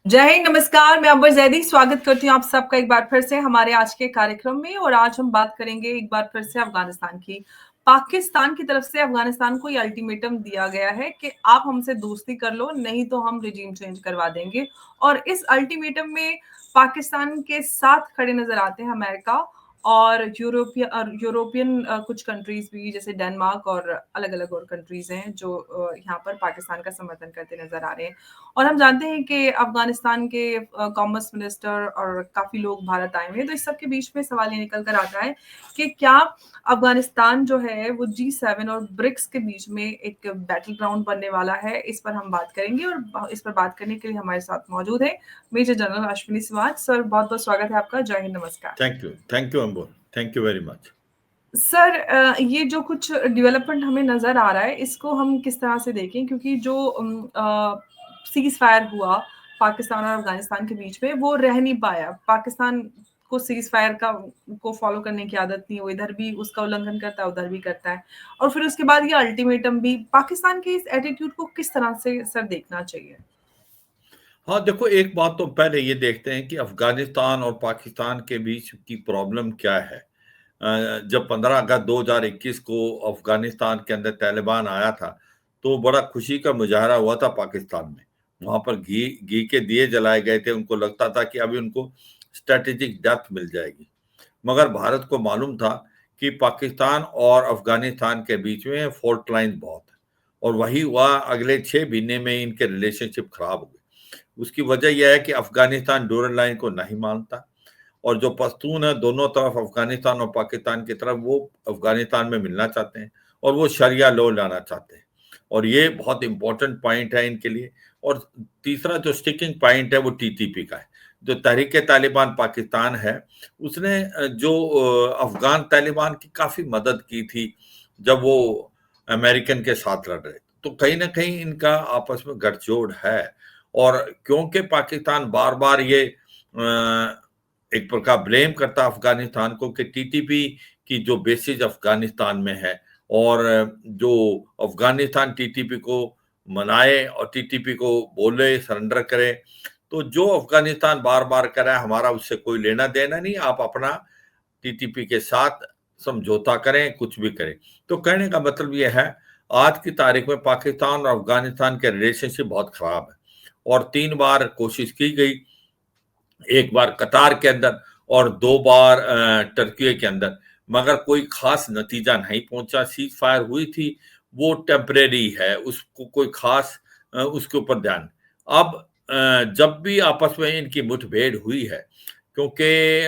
जय हिंद, नमस्कार। मैं अंबर जैदी स्वागत करती हूँ आप सबका एक बार फिर से हमारे आज के कार्यक्रम में। और आज हम बात करेंगे एक बार फिर से अफगानिस्तान की। पाकिस्तान की तरफ से अफगानिस्तान को ये अल्टीमेटम दिया गया है कि आप हमसे दोस्ती कर लो, नहीं तो हम रिजीम चेंज करवा देंगे। और इस अल्टीमेटम में पाकिस्तान के साथ खड़े नजर आते हैं अमेरिका और यूरोपियन कुछ कंट्रीज भी, जैसे डेनमार्क और अलग अलग और कंट्रीज हैं जो यहाँ पर पाकिस्तान का समर्थन करते नजर आ रहे हैं। और हम जानते हैं कि अफगानिस्तान के कॉमर्स मिनिस्टर और काफी लोग भारत आए हुए हैं। तो इस सब के बीच में सवाल ये निकल कर आता है कि क्या अफगानिस्तान जो है वो G7 और ब्रिक्स के बीच में एक बैटल ग्राउंड बनने वाला है। इस पर हम बात करेंगे और इस पर बात करने के लिए हमारे साथ मौजूद है major general Ashwini Siwach sir. बहुत बहुत स्वागत है आपका। जय हिंद, नमस्कार। थैंक यू अंबुल, thank you very much. Sir, ये जो कुछ डेवलपमेंट हमें नजर आ रहा है इसको हम किस तरह से देखें, क्योंकि जो सीज फायर हुआ पाकिस्तान और अफगानिस्तान के बीच में वो रह नहीं पाया। पाकिस्तान को सीज फायर को फॉलो करने की आदत नहीं, वो इधर भी उसका उल्लंघन करता है, उधर भी करता है। और फिर उसके बाद ये अल्टीमेटम भी। पाकिस्तान के इस एटीट्यूड को किस तरह से सर देखना चाहिए? हाँ देखो, एक बात तो पहले ये देखते हैं कि अफगानिस्तान और पाकिस्तान के बीच की प्रॉब्लम क्या है। जब 15 अगस्त 2021 को अफगानिस्तान के अंदर तालिबान आया था, तो बड़ा खुशी का मुजाहरा हुआ था पाकिस्तान में। वहां पर घी घी के दिए जलाए गए थे। उनको लगता था कि अभी उनको स्ट्रेटेजिक डेप्थ मिल जाएगी। मगर भारत को मालूम था कि पाकिस्तान और अफगानिस्तान के बीच में फॉल्ट लाइन बहुत है, और वही हुआ। अगले 6 महीने में इनके रिलेशनशिप खराब हो गए। उसकी वजह यह है कि अफगानिस्तान डोरल लाइन को नहीं मानता, और जो पश्तून है दोनों तरफ, अफगानिस्तान और पाकिस्तान की तरफ, वो अफगानिस्तान में मिलना चाहते हैं और वो शरिया लॉ लाना चाहते हैं। और ये बहुत इंपॉर्टेंट पॉइंट है इनके लिए। और तीसरा जो स्टिकिंग पॉइंट है वो टीटीपी का है। जो तहरीक तालिबान पाकिस्तान है, उसने जो अफगान तालिबान की काफी मदद की थी जब वो अमेरिकन के साथ लड़ रहे थे। तो कहीं ना कहीं इनका आपस में गठजोड़ है। और क्योंकि पाकिस्तान बार बार ये एक प्रकार ब्लेम करता अफगानिस्तान को कि टीटीपी की जो बेसिस अफगानिस्तान में है, और जो अफगानिस्तान टीटीपी को मनाए और टीटीपी को बोले सरेंडर करे, तो जो अफगानिस्तान बार बार कर रहा है हमारा उससे कोई लेना देना नहीं, आप अपना टीटीपी के साथ समझौता करें, कुछ भी करें। तो कहने का मतलब यह है, आज की तारीख में पाकिस्तान और अफगानिस्तान के रिलेशनशिप बहुत खराब है। और 3 बार कोशिश की गई, एक बार कतार के अंदर और 2 बार टर्की के अंदर, मगर कोई खास नतीजा नहीं पहुंचा। सीज फायर हुई थी, वो टेम्परेरी है, उसको कोई खास उसके ऊपर ध्यान। अब जब भी आपस में इनकी मुठभेड़ हुई है, क्योंकि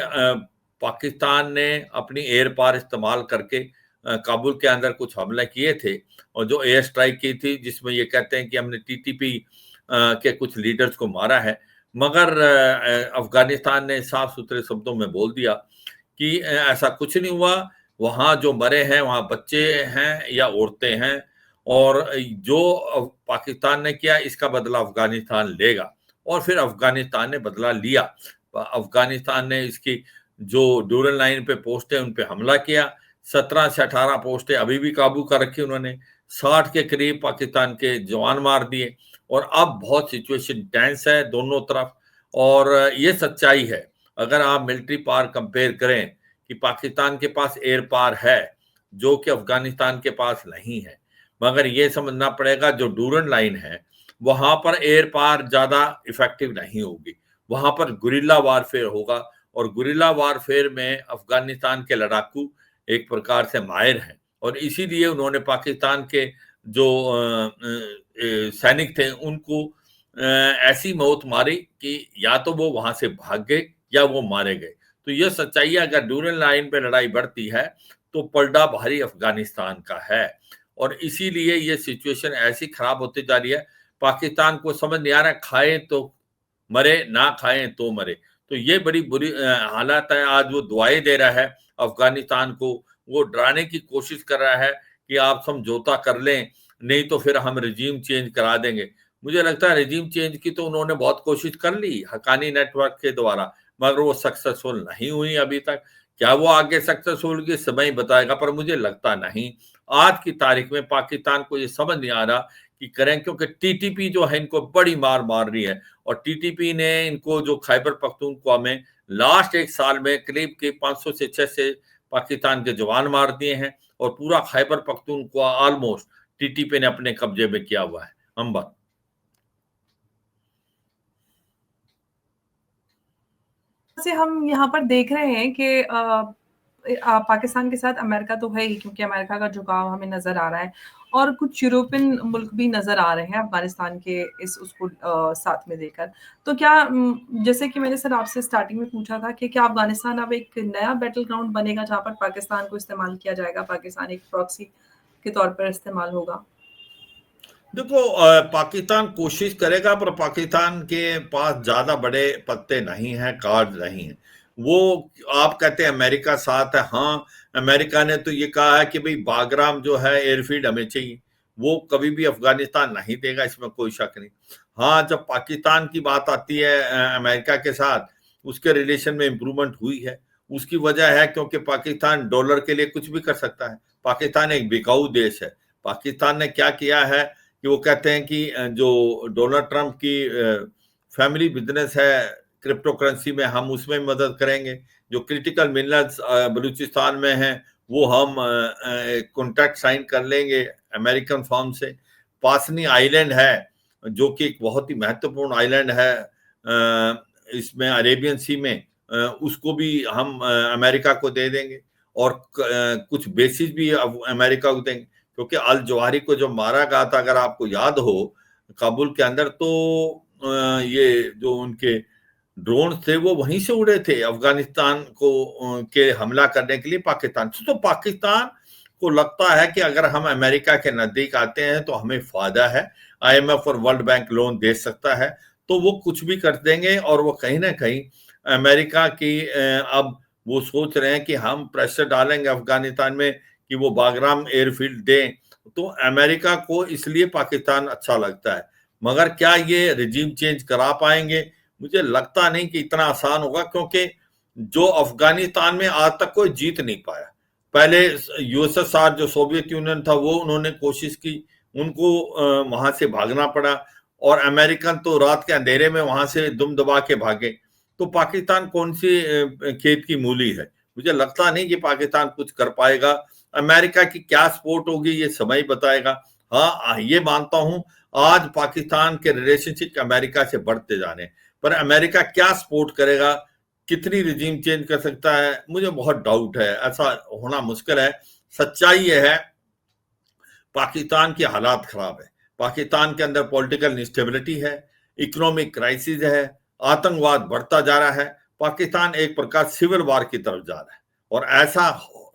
पाकिस्तान ने अपनी एयर पार इस्तेमाल करके काबुल के अंदर कुछ हमले किए थे, और जो एयर स्ट्राइक की थी जिसमें ये कहते हैं कि हमने टीटीपी के कुछ लीडर्स को मारा है। मगर अफगानिस्तान ने साफ सुथरे शब्दों में बोल दिया कि ऐसा कुछ नहीं हुआ। वहां जो मरे हैं वहां बच्चे हैं या औरतें हैं, और जो पाकिस्तान ने किया इसका बदला अफगानिस्तान लेगा। और फिर अफगानिस्तान ने बदला लिया। अफगानिस्तान ने इसकी जो डूरल लाइन पे पोस्टें उन पे हमला किया। 17 से 18 पोस्टें अभी भी काबू कर रखी उन्होंने। 60 के करीब पाकिस्तान के जवान मार दिए। और अब बहुत सिचुएशन टेंस है दोनों तरफ। और ये सच्चाई है, अगर आप मिलिट्री पावर कंपेयर करें, कि पाकिस्तान के पास एयर पावर है जो कि अफगानिस्तान के पास नहीं है। मगर ये समझना पड़ेगा, जो डूरन लाइन है वहां पर एयर पावर ज्यादा इफेक्टिव नहीं होगी, वहां पर गुरिल्ला वारफेयर होगा। और गुरिल्ला वारफेयर में अफगानिस्तान के लड़ाकू एक प्रकार से माहिर हैं, और इसीलिए उन्होंने पाकिस्तान के जो सैनिक थे उनको ऐसी मौत मारी कि या तो वो वहां से भाग गए या वो मारे गए। तो ये सच्चाई है, अगर डूरल लाइन पे लड़ाई बढ़ती है तो पलड़ा भारी अफगानिस्तान का है। और इसीलिए ये सिचुएशन ऐसी खराब होती जा रही है। पाकिस्तान को समझ नहीं आ रहा है, खाए तो मरे, ना खाए तो मरे। तो ये बड़ी बुरी हालत है। आज वो दुआएं दे रहा है अफगानिस्तान को, वो डराने की कोशिश कर रहा है कि आप समझौता कर लें, नहीं तो फिर हम रिजीम चेंज करा देंगे। मुझे लगता है रिजीम चेंज की तो उन्होंने बहुत कोशिश कर ली हकानी नेटवर्क के द्वारा, मगर वो सक्सेसफुल नहीं हुई अभी तक। क्या वो आगे सक्सेसफुल की समय बताएगा, पर मुझे लगता नहीं। आज की तारीख में पाकिस्तान को ये समझ नहीं आ रहा कि करें, क्योंकि टीटीपी जो है इनको बड़ी मार मार रही है, और टीटीपी ने इनको जो खैबर पख्तूनख्वा में लास्ट 1 साल में करीब के 500 से 600 पाकिस्तान के जवान मार दिए हैं, और पूरा खैबर पख्तूनख्वा ऑलमोस्ट टीटीपी ने अपने कब्जे में किया हुआ है। अंबर। से हम यहाँ पर देख रहे हैं कि पाकिस्तान के साथ अमेरिका तो है ही, क्योंकि अमेरिका का झुकाव हमें नज़र आ रहा है, और कुछ यूरोपियन मुल्क भी नज़र आ रहे हैं अफ़गानिस्तान के इस उसको साथ में देकर। तो क्या जैसे कि मैंने सर आपसे स्टार्टिंग में पूछा था कि क्या अफ़गानिस्तान अब एक नया बैटल ग्राउंड बनेगा जहाँ पर पाकिस्तान को इस्तेमाल किया जाएगा, पाकिस्तान एक प्रॉक्सी के तौर पर इस्तेमाल होगा? देखो, पाकिस्तान कोशिश करेगा, पर पाकिस्तान के पास ज्यादा बड़े पत्ते नहीं हैं, कार्ड नहीं है। वो, आप कहते हैं अमेरिका साथ है, हाँ, अमेरिका ने तो ये कहा है कि भाई बागराम जो है एयरफील्ड हमें चाहिए, वो कभी भी अफगानिस्तान नहीं देगा, इसमें कोई शक नहीं। हाँ, जब पाकिस्तान की बात आती है अमेरिका के साथ, उसके रिलेशन में इंप्रूवमेंट हुई है। उसकी वजह है क्योंकि पाकिस्तान डॉलर के लिए कुछ भी कर सकता है। पाकिस्तान एक बिकाऊ देश है। पाकिस्तान ने क्या किया है कि वो कहते हैं कि जो डोनाल्ड ट्रंप की फैमिली बिजनेस है क्रिप्टो करेंसी में, हम उसमें मदद करेंगे। जो क्रिटिकल मिनरल्स बलूचिस्तान में हैं, वो हम कॉन्ट्रैक्ट साइन कर लेंगे अमेरिकन फर्म से। पासनी आइलैंड है, जो कि एक बहुत ही महत्वपूर्ण आइलैंड है इसमें अरेबियन सी में, उसको भी हम अमेरिका को दे देंगे, और कुछ बेसिस भी अमेरिका को देंगे, क्योंकि अल जवाहिरी को जो मारा गया था, अगर आपको याद हो, काबुल के अंदर, तो ये जो उनके ड्रोन थे वो वहीं से उड़े थे अफगानिस्तान को के हमला करने के लिए पाकिस्तान से। तो पाकिस्तान को लगता है कि अगर हम अमेरिका के नजदीक आते हैं तो हमें फायदा है, आईएमएफ और वर्ल्ड बैंक लोन दे सकता है, तो वो कुछ भी कर देंगे। और वो कहीं ना कहीं अमेरिका की अब वो सोच रहे हैं कि हम प्रेशर डालेंगे अफगानिस्तान में कि वो बागराम एयरफील्ड दें, तो अमेरिका को इसलिए पाकिस्तान अच्छा लगता है। मगर क्या ये रिजीम चेंज करा पाएंगे? मुझे लगता नहीं कि इतना आसान होगा, क्योंकि जो अफगानिस्तान में आज तक कोई जीत नहीं पाया। पहले यूएसएसआर जो सोवियत यूनियन था, वो उन्होंने कोशिश की, उनको वहां से भागना पड़ा, और अमेरिकन तो रात के अंधेरे में वहां से दुम दबा के भागे। तो पाकिस्तान कौन सी खेत की मूली है? मुझे लगता नहीं कि पाकिस्तान कुछ कर पाएगा। अमेरिका की क्या सपोर्ट होगी ये समय बताएगा। हाँ, ये मानता हूं आज पाकिस्तान के रिलेशनशिप अमेरिका से बढ़ते जाने, पर अमेरिका क्या सपोर्ट करेगा, कितनी रिजीम चेंज कर सकता है, मुझे बहुत डाउट है। ऐसा होना मुश्किल है। सच्चाई ये है, पाकिस्तान की हालात खराब है। पाकिस्तान के अंदर पॉलिटिकल इंस्टेबिलिटी है, इकोनॉमिक क्राइसिस है, आतंकवाद बढ़ता जा रहा है। पाकिस्तान एक प्रकार सिविल वार की तरफ जा रहा है, और ऐसा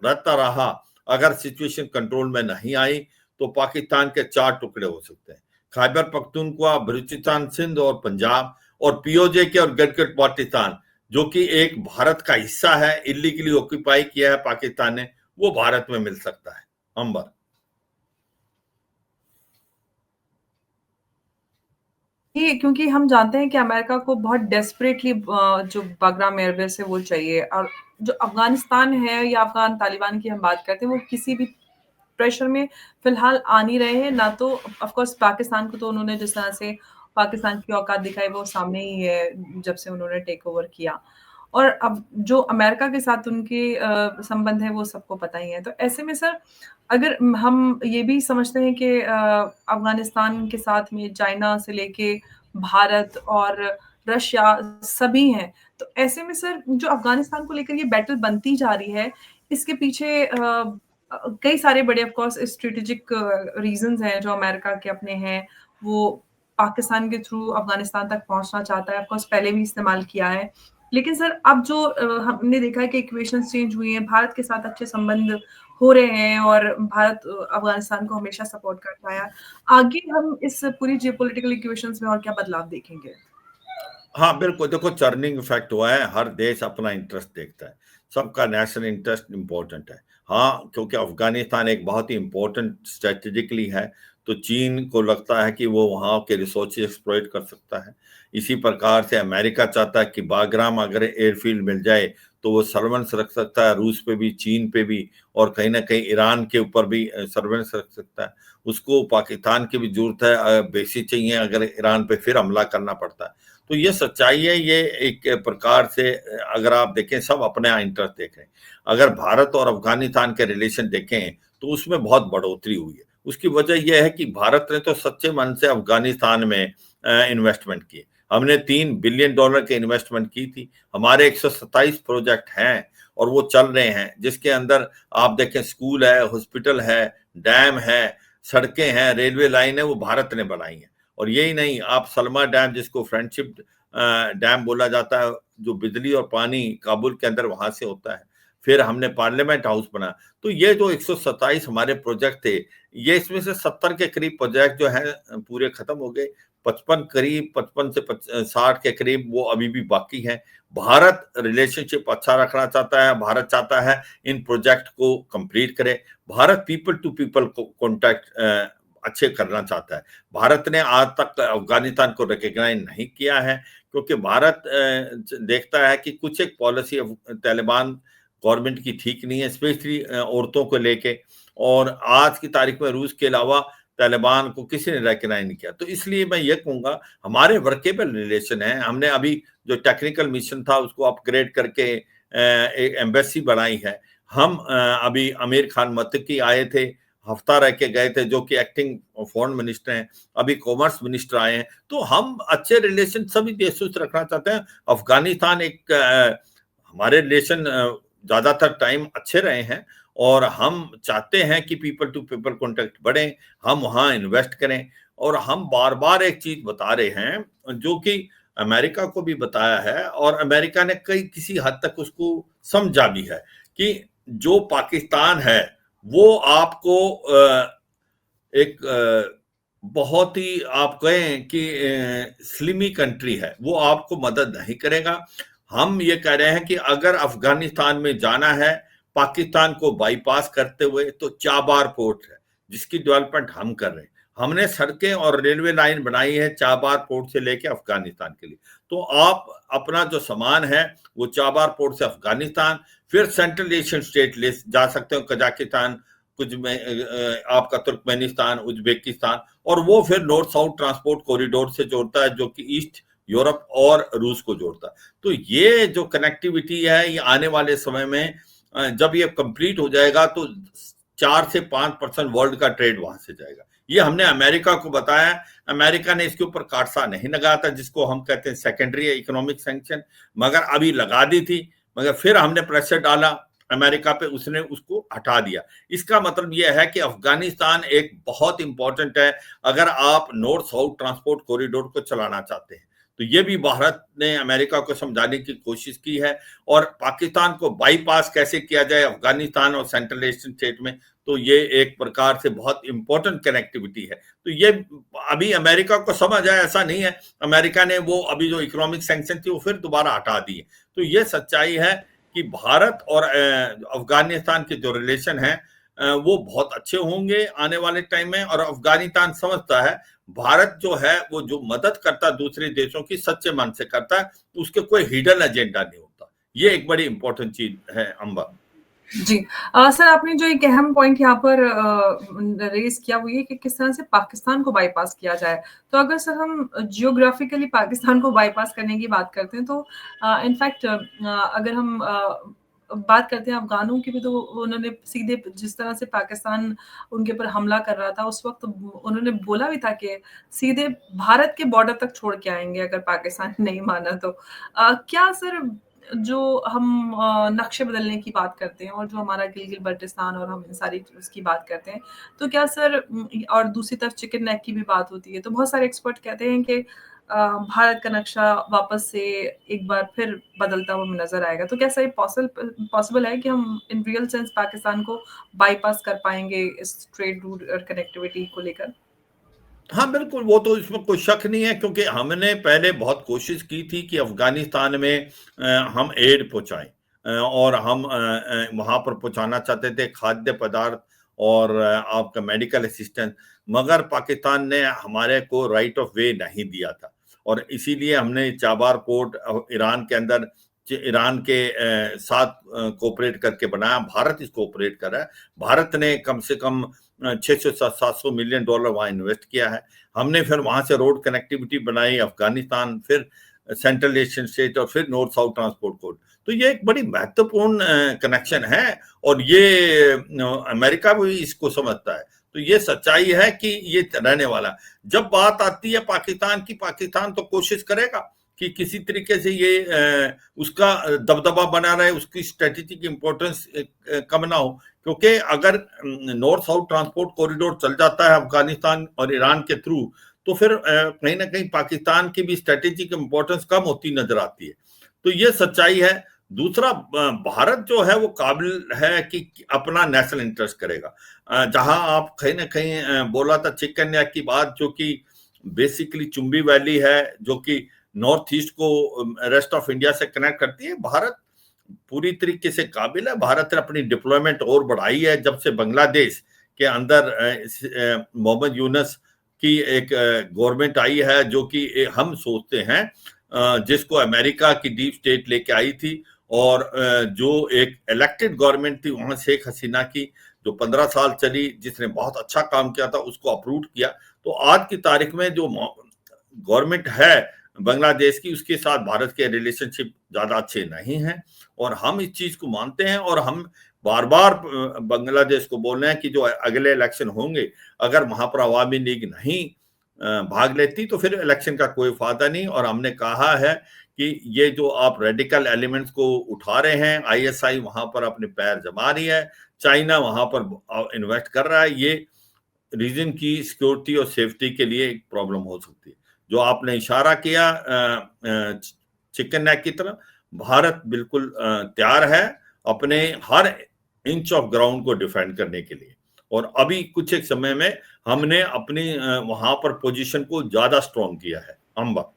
रहता रहा, अगर सिचुएशन कंट्रोल में नहीं आई, तो पाकिस्तान के 4 टुकड़े हो सकते हैं। खैबर पख्तूनख्वा, बलूचिस्तान, सिंध और पंजाब, और पीओजे के और गिलगित बाल्टिस्तान, जो कि एक भारत का हिस्सा है, इलीगली ऑक्यूपाई किया है पाकिस्तान ने, वो भारत में मिल सकता है। अंबर। ये क्योंकि हम जानते हैं कि अमेरिका को बहुत डेस्परेटली जो बागराम एयरबेस है वो चाहिए, और जो अफगानिस्तान है या अफगान तालिबान की हम बात करते हैं, वो किसी भी प्रेशर में फिलहाल आ नहीं रहे हैं। ना तो ऑफ कोर्स पाकिस्तान को तो उन्होंने जिस तरह से पाकिस्तान की औकात दिखाई वो सामने ही है जब से उन्होंने टेक ओवर किया, और अब जो अमेरिका के साथ उनके संबंध है वो सबको पता ही है। तो ऐसे में सर, अगर हम ये भी समझते हैं कि अफगानिस्तान के साथ में चाइना से लेके भारत और रशिया सभी हैं, तो ऐसे में सर जो अफगानिस्तान को लेकर ये बैटल बनती जा रही है, इसके पीछे कई सारे बड़े ऑफ कोर्स स्ट्रेटेजिक रीजंस हैं जो अमेरिका के अपने हैं। वो पाकिस्तान के थ्रू अफगानिस्तान तक पहुंचना चाहता है, ऑफ कोर्स पहले भी इस्तेमाल किया है। लेकिन सर अब जो हमने देखा है कि इक्वेशंस चेंज हुई हैं, भारत के साथ अच्छे संबंध हो रहे हैं, और भारत अफगानिस्तान को हमेशा सपोर्ट करता है। आगे हम इस पूरी जियोपॉलिटिकल इक्वेशंस में और क्या बदलाव देखेंगे? हाँ, बिल्कुल। देखो, टर्निंग इफेक्ट हुआ है, हर देश अपना इंटरेस्ट देखता है, सबका नेशनल इंटरेस्ट इंपॉर्टेंट है। हाँ, क्योंकि अफगानिस्तान एक बहुत ही इंपॉर्टेंट स्ट्रेटेजिकली है, तो चीन को लगता है कि वो वहाँ के रिसोर्स एक्सप्लॉइट कर सकता है। इसी प्रकार से अमेरिका चाहता है कि बागराम अगर एयरफील्ड मिल जाए तो वो सर्वेलेंस रख सकता है रूस पे भी, चीन पे भी, और कहीं ना कहीं ईरान के ऊपर भी सर्वेलेंस रख सकता है। उसको पाकिस्तान की भी जरूरत है, बेसिस चाहिए अगर ईरान पे फिर हमला करना पड़ता है। तो ये सच्चाई है। ये एक प्रकार से अगर आप देखें, सब अपने इंटरेस्ट देख रहे हैं। अगर भारत और अफगानिस्तान के रिलेशन देखें तो उसमें बहुत बढ़ोतरी हुई है। उसकी वजह यह है कि भारत ने तो सच्चे मन से अफगानिस्तान में इन्वेस्टमेंट की। हमने $3 बिलियन की इन्वेस्टमेंट की थी। हमारे 127 प्रोजेक्ट हैं और वो चल रहे हैं, जिसके अंदर आप देखें स्कूल है, हॉस्पिटल है, डैम है, सड़कें हैं, रेलवे लाइन है, वो भारत ने बनाई है। और यही नहीं, आप सलमा डैम, जिसको फ्रेंडशिप डैम बोला जाता है, जो बिजली और पानी काबुल के अंदर वहां से होता है। फिर हमने पार्लियामेंट हाउस बना। तो ये जो 127 हमारे प्रोजेक्ट थे, ये इसमें से 70 के करीब प्रोजेक्ट जो है पूरे खत्म हो गए। 55 से 60 के करीब वो अभी भी बाकी है। भारत रिलेशनशिप अच्छा रखना चाहता है। भारत चाहता है इन प्रोजेक्ट को कंप्लीट करे। Bharat people to people contact अच्छे करना चाहता है। भारत ने आज तक अफगानिस्तान को रिकॉग्नाइज नहीं किया है, क्योंकि भारत देखता है कि कुछ एक पॉलिसी तालिबान गवर्नमेंट की ठीक नहीं है, स्पेशली औरतों को लेके। और आज की तारीख में रूस के अलावा तालिबान को किसी ने रिकॉग्नाइज नहीं किया। तो इसलिए मैं ये कहूंगा, हमारे वर्केबल रिलेशन है। हमने अभी जो टेक्निकल मिशन था उसको अपग्रेड करके एक एम्बेसी बनाई है। हम अभी आमिर खान मत्तकी आए थे, हफ्ता रह के गए थे, जो कि एक्टिंग फॉरेन मिनिस्टर हैं। अभी कॉमर्स मिनिस्टर आए हैं। तो हम अच्छे रिलेशन सभी देशों से रखना चाहते हैं। अफगानिस्तान एक हमारे रिलेशन ज्यादातर टाइम अच्छे रहे हैं और हम चाहते हैं कि पीपल टू पीपल कॉन्टेक्ट बढ़े, हम वहां इन्वेस्ट करें। और हम बार बार एक चीज बता रहे हैं, जो कि अमेरिका को भी बताया है और अमेरिका ने कई किसी हद तक उसको समझा भी है, कि जो पाकिस्तान है वो आपको एक बहुत ही आप कहें कि स्लिमी कंट्री है, वो आपको मदद नहीं करेगा। हम ये कह रहे हैं कि अगर अफगानिस्तान में जाना है पाकिस्तान को बाईपास करते हुए, तो चाबार पोर्ट है जिसकी डेवलपमेंट हम कर रहे हैं। हमने सड़कें और रेलवे लाइन बनाई है चाबार पोर्ट से लेके अफगानिस्तान के लिए। तो आप अपना जो सामान है वो चाबार पोर्ट से अफगानिस्तान, फिर सेंट्रल एशियन स्टेट ले जा सकते हो, कजाकिस्तान, कुछ में आपका तुर्कमेनिस्तान, उज्बेकिस्तान, और वो फिर नॉर्थ साउथ ट्रांसपोर्ट कॉरिडोर से जोड़ता है, जो कि ईस्ट यूरोप और रूस को जोड़ता है। तो ये जो कनेक्टिविटी है, ये आने वाले समय में जब ये कंप्लीट हो जाएगा तो 4 से 5% वर्ल्ड का ट्रेड वहां से जाएगा। ये हमने अमेरिका को बताया। अमेरिका ने इसके ऊपर काटसा नहीं लगाया था, जिसको हम कहते हैं सेकेंडरी इकोनॉमिक सैंक्शन, मगर अभी लगा दी थी, मगर फिर हमने प्रेशर डाला अमेरिका पे, उसने उसको हटा दिया। इसका मतलब यह है कि अफगानिस्तान एक बहुत इंपॉर्टेंट है अगर आप नॉर्थ साउथ ट्रांसपोर्ट कॉरिडोर को चलाना चाहते हैं। तो ये भी भारत ने अमेरिका को समझाने की कोशिश की है। और पाकिस्तान को बाईपास कैसे किया जाए अफगानिस्तान और सेंट्रल एशियन स्टेट में, तो ये एक प्रकार से बहुत इंपॉर्टेंट कनेक्टिविटी है। तो ये अभी अमेरिका को समझ आया, ऐसा नहीं है। अमेरिका ने वो अभी जो इकोनॉमिक सैंक्शन थी वो फिर दोबारा हटा दी है। तो ये सच्चाई है कि भारत और अफगानिस्तान के जो रिलेशन है वो बहुत अच्छे होंगे आने वाले टाइम में। और अफगानिस्तान समझता है भारत जो है वो जो मदद करता है दूसरे देशों की, सच्चे मन से करता है, उसके कोई हिडन एजेंडा नहीं होता। ये एक बड़ी इंपॉर्टेंट चीज है अंबा। जी। सर, आपने जो एक अहम पॉइंट यहाँ पर रेज़ किया वो ये कि किस तरह से पाकिस्तान को बाईपास किया जाए। तो अगर सर हम जियोग्राफिकली पाकिस्तान को बाईपास करने की बात करते हैं, तो इनफैक्ट अगर हम बात करते हैं अफ़गानों की भी, तो उन्होंने सीधे जिस तरह से पाकिस्तान उनके ऊपर हमला कर रहा था, उस वक़्त उन्होंने बोला भी था कि सीधे भारत के बॉर्डर तक छोड़ के आएँगे अगर पाकिस्तान नहीं माना तो। क्या सर, जो हम नक्शे बदलने की बात करते हैं और जो हमारा गिलगित-बाल्टिस्तान और हम इन सारी उसकी बात करते हैं, तो क्या सर और दूसरी तरफ चिकन नेक की भी बात होती है, तो बहुत सारे एक्सपर्ट कहते हैं कि भारत का नक्शा वापस से एक बार फिर बदलता हुआ नज़र आएगा। तो क्या सर ये पॉसिबल है कि हम इन रियल सेंस पाकिस्तान को बाईपास कर पाएँगे इस ट्रेड रूट और कनेक्टिविटी को लेकर? हाँ, बिल्कुल, वो तो इसमें कोई शक नहीं है, क्योंकि हमने पहले बहुत कोशिश की थी कि अफ़गानिस्तान में हम एड पहुँचाएँ, और हम वहाँ पर पहुँचाना चाहते थे खाद्य पदार्थ और आपका मेडिकल असिस्टेंस, मगर पाकिस्तान ने हमारे को राइट ऑफ वे नहीं दिया था और इसीलिए हमने चाबार पोर्ट ईरान के अंदर ईरान के साथ कोऑपरेट करके बनाया। भारत इसको ऑपरेट कर रहा है। भारत ने कम से कम 600-700 मिलियन डॉलर वहां इन्वेस्ट किया है। हमने फिर वहां से रोड कनेक्टिविटी बनाई, अफगानिस्तान, फिर सेंट्रल एशियन स्टेट और फिर नॉर्थ साउथ ट्रांसपोर्ट कोड। तो ये एक बड़ी महत्वपूर्ण कनेक्शन है और ये अमेरिका भी इसको समझता है। तो ये सच्चाई है कि ये रहने वाला। जब बात आती है पाकिस्तान की, पाकिस्तान तो कोशिश करेगा कि किसी तरीके से ये उसका दबदबा बना रहे, उसकी स्ट्रेटेजिक इंपॉर्टेंस कम ना हो, क्योंकि अगर नॉर्थ साउथ ट्रांसपोर्ट कॉरिडोर चल जाता है अफगानिस्तान और ईरान के थ्रू, तो फिर कहीं ना कहीं पाकिस्तान की भी स्ट्रेटेजिक इंपॉर्टेंस कम होती नजर आती है। तो ये सच्चाई है। दूसरा, भारत जो है वो काबिल है कि अपना नेशनल इंटरेस्ट करेगा। जहां आप कहीं ना कहीं बोला था चिकन नेक की बात, जो कि बेसिकली चुंबी वैली है, जो कि नॉर्थ ईस्ट को रेस्ट ऑफ इंडिया से कनेक्ट करती है। भारत पूरी तरीके से काबिल है। भारत ने अपनी डिप्लॉयमेंट और बढ़ाई है जब से बांग्लादेश के अंदर मोहम्मद यूनुस की एक गवर्नमेंट आई है, जो कि हम सोचते हैं जिसको अमेरिका की डीप स्टेट लेके आई थी, और जो एक इलेक्टेड गवर्नमेंट थी वहां शेख हसीना की, जो 15 साल चली, जिसने बहुत अच्छा काम किया था, उसको अप्रूव किया। तो आज की तारीख में जो गवर्नमेंट है बांग्लादेश की, उसके साथ भारत के रिलेशनशिप ज्यादा अच्छे नहीं हैं और हम इस चीज को मानते हैं। और हम बार बार बांग्लादेश को बोल रहे हैं कि जो अगले इलेक्शन होंगे, अगर वहां पर अवामी लीग नहीं भाग लेती तो फिर इलेक्शन का कोई फायदा नहीं। और हमने कहा है कि ये जो आप रेडिकल एलिमेंट्स को उठा रहे हैं, आईएसआई वहां पर अपने पैर जमा रही है, चाइना वहां पर इन्वेस्ट कर रहा है, ये रीजन की सिक्योरिटी और सेफ्टी के लिए एक प्रॉब्लम हो सकती है। जो आपने इशारा किया चिकन नेक की तरफ, भारत बिल्कुल तैयार है अपने हर इंच ऑफ ग्राउंड को डिफेंड करने के लिए। और अभी कुछ एक समय में हमने अपनी वहां पर पोजीशन को ज्यादा स्ट्रॉन्ग किया है। अंबा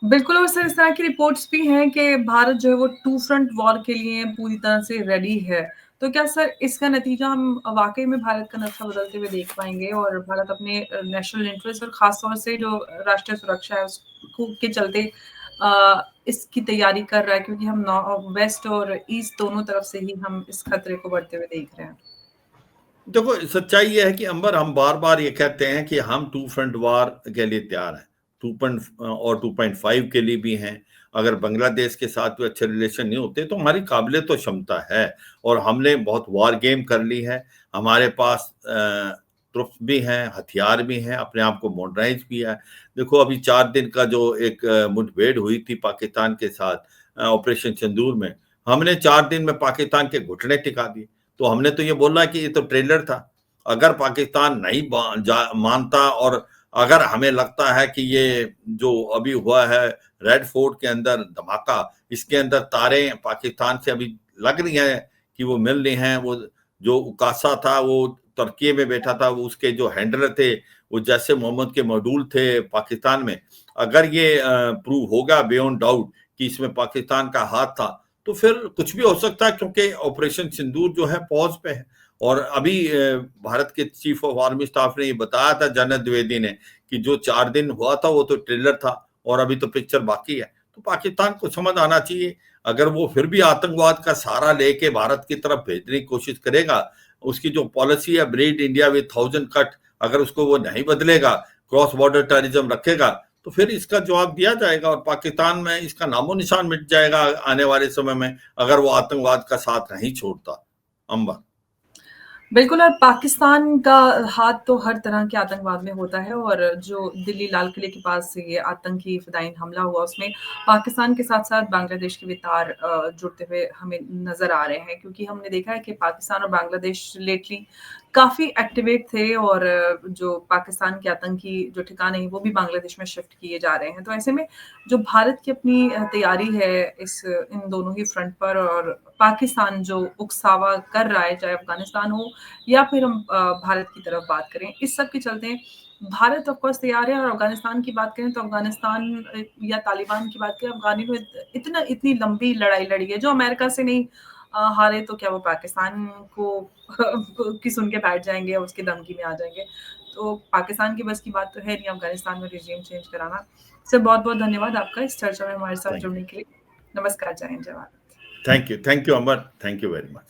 बिल्कुल, और सर इस तरह की रिपोर्ट्स भी हैं कि भारत जो है वो टू फ्रंट वॉर के लिए पूरी तरह से रेडी है। तो क्या सर इसका नतीजा हम वाक़ई में भारत का नक्शा बदलते हुए देख पाएँगे और भारत अपने नेशनल इंटरेस्ट और ख़ास तौर से जो राष्ट्रीय सुरक्षा है उसको के चलते इसकी तैयारी कर रहा है, क्योंकि हम वेस्ट और ईस्ट दोनों तरफ से ही हम इस खतरे को बढ़ते हुए देख रहे हैं? देखो, सच्चाई ये है कि अंबर, हम बार बार ये कहते हैं कि हम टू फ्रंट वार के लिए तैयार हैं, 2.5 के लिए भी हैं। अगर बांग्लादेश के साथ भी अच्छे रिलेशन नहीं होते तो हमारी काबिलियत तो क्षमता है और हमने बहुत वार गेम कर ली है। हमारे पास ट्रुप्स भी हैं, हथियार भी हैं, अपने आप को मॉडर्नाइज भी है। देखो, अभी 4 दिन का जो एक मुठभेड़ हुई थी पाकिस्तान के साथ ऑपरेशन सिंदूर में, हमने 4 दिन में पाकिस्तान के घुटने टिका दिए। तो हमने तो ये बोला कि ये तो ट्रेलर था। अगर पाकिस्तान नहीं मानता और अगर हमें लगता है कि ये जो अभी हुआ है रेड फोर्ट के अंदर धमाका, इसके अंदर तारें पाकिस्तान से अभी लग रही हैं कि वो मिल रही हैं। वो जो उकासा था वो तुर्की में बैठा था, वो उसके जो हैंडलर थे वो जैसे मोहम्मद के मॉड्यूल थे पाकिस्तान में। अगर ये प्रूव होगा बियॉन्ड डाउट कि इसमें पाकिस्तान का हाथ था, तो फिर कुछ भी हो सकता है, क्योंकि ऑपरेशन सिंदूर जो है पॉज पे है। और अभी भारत के चीफ ऑफ आर्मी स्टाफ ने ये बताया था, जनरल द्विवेदी ने, कि जो 4 दिन हुआ था वो तो ट्रेलर था और अभी तो पिक्चर बाकी है। तो पाकिस्तान को समझ आना चाहिए, अगर वो फिर भी आतंकवाद का सहारा लेके भारत की तरफ भेजने की कोशिश करेगा, उसकी जो पॉलिसी है ब्रीड इंडिया विद 1000 कट, अगर उसको वो नहीं बदलेगा, क्रॉस बॉर्डर टेररिज्म रखेगा, तो फिर इसका जवाब दिया जाएगा और पाकिस्तान में इसका नामो निशान मिट जाएगा आने वाले समय में, अगर वो आतंकवाद का साथ नहीं छोड़ता। अंबर बिल्कुल, और पाकिस्तान का हाथ तो हर तरह के आतंकवाद में होता है, और जो दिल्ली लाल किले के पास ये आतंकी फ़िदायीन हमला हुआ उसमें पाकिस्तान के साथ-साथ बांग्लादेश के भी तार जुड़ते हुए हमें नज़र आ रहे हैं, क्योंकि हमने देखा है कि पाकिस्तान और बांग्लादेश लेटली काफ़ी एक्टिवेट थे, और जो पाकिस्तान के आतंकी जो ठिकाने हैं वो भी बांग्लादेश में शिफ्ट किए जा रहे हैं। तो ऐसे में जो भारत की अपनी तैयारी है इन दोनों ही फ्रंट पर, और पाकिस्तान जो उकसावा कर रहा है, चाहे अफ़गानिस्तान हो या फिर हम भारत की तरफ बात करें, इस सब के चलते भारत ऑफ कोर्स तैयार है। और अफ़गानिस्तान की बात करें तो अफ़गानिस्तान या तालिबान की बात करें, अफ़गानी में इतनी लंबी लड़ाई लड़ी है, जो अमेरिका से नहीं, हारे तो क्या वो पाकिस्तान को की सुन के बैठ जाएंगे या उसकी धमकी में आ जाएंगे। तो पाकिस्तान की बस की बात तो है नहीं अफगानिस्तान में रिजीम चेंज कराना। सर बहुत बहुत धन्यवाद आपका इस चर्चा में हमारे साथ थैंक यू, जुड़ने के लिए। नमस्कार, जय हिंद, जय Bharat. Thank you, Amar, thank you very much.